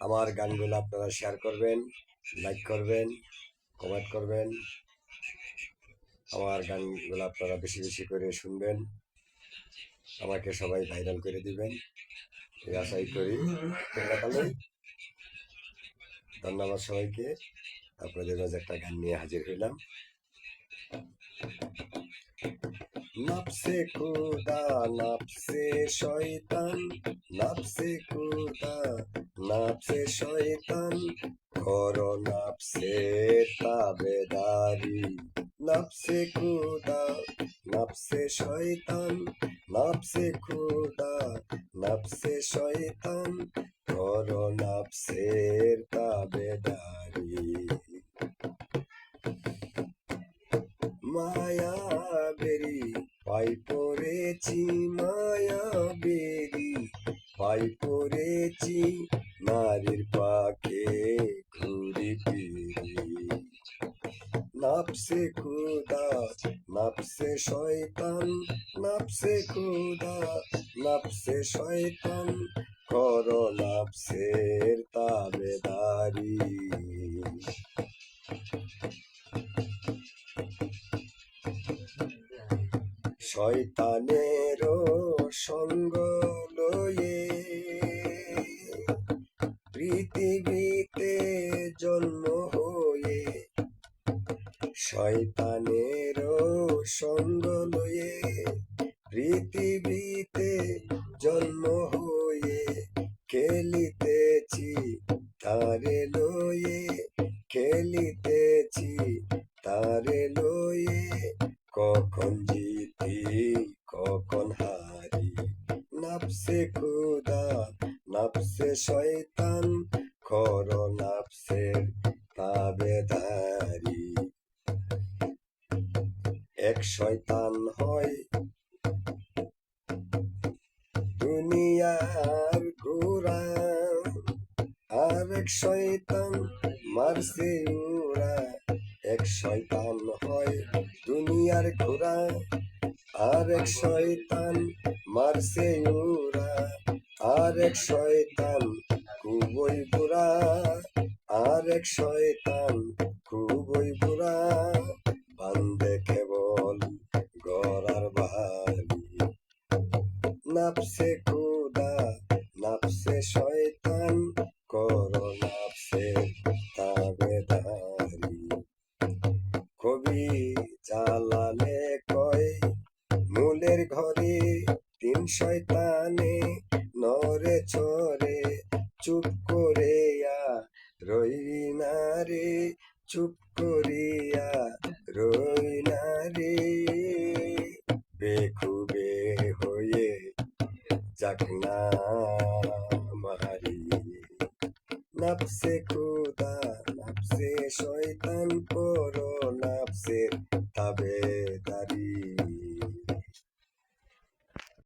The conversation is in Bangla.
আমার গানগুলো আপনারা শেয়ার করবেন, লাইক করবেন, কমেন্ট করবেন। আমার গানগুলো আপনারা বেশি বেশি করে শুনবেন, আমাকে সবাই ভাইরাল করে দিবেন এই আশাই করি। ধন্যবাদ সবাইকে। আপনাদের মাঝে একটা গান নিয়ে হাজির হইলাম। নাফসে খুদা নাফসে শয়তান, নাফসে খুদা নাফসে শয়তান, করো নাফসে তাবেদারি। নাফসে খুদা নাফসে শয়তান, নাফসে খুদা নাফসে শয়তান, করো নাফসের তাবেদারি। মায়া বেরি পাই পড়েছি, মায়া বেরি পাই পড়েছি, নারীর পাখে ঘুরি ফিরি। নাফসে খুদা নাফসে শয়তান, নাফসে খুদা নাফসে শয়তান, করো নাফসের তাবেদারি। শয়তানেরও সঙ্গ লয়ে পৃথিবীতে জন্ম হয়ে, শয়তানেরও সঙ্গ লয়ে পৃথিবীতে জন্ম হয়ে, খেলিতেছি তারে লয়ে, খেলিতেছি তারে লয়ে, কখন জিতি কখন হারি। নাফসে খুদা নাফসে শয়তান, করো নাফসের তাবেদারি। এক শয়তান হয় দুনিয়ার ঘোড়া, আর এক শয়তান মারছে উড়া। এক শয়তান হয় দুনিয়ার ঘোড়া, আর এক শয়তান মারছে উড়া। আর এক শয়তান খুবই বুড়া, আর এক শয়তান খুবই বুড়া, বান্দে কেবল গড়ার বাড়ি। নাফসে খুদা নাফসে শয়তান, করো নাফসের তাবেদারি। কবি জালালে কয়, মূলের ঘরে তিন শয়তানে নরে চরে, চুপ করিয়া রই না রে, চুপ করিয়া রই না রে, বেখুবে হয়ে যাক না মারি। নাফসে খুদা নাফসে শয়তান, করো নাফসের তাবেদারি।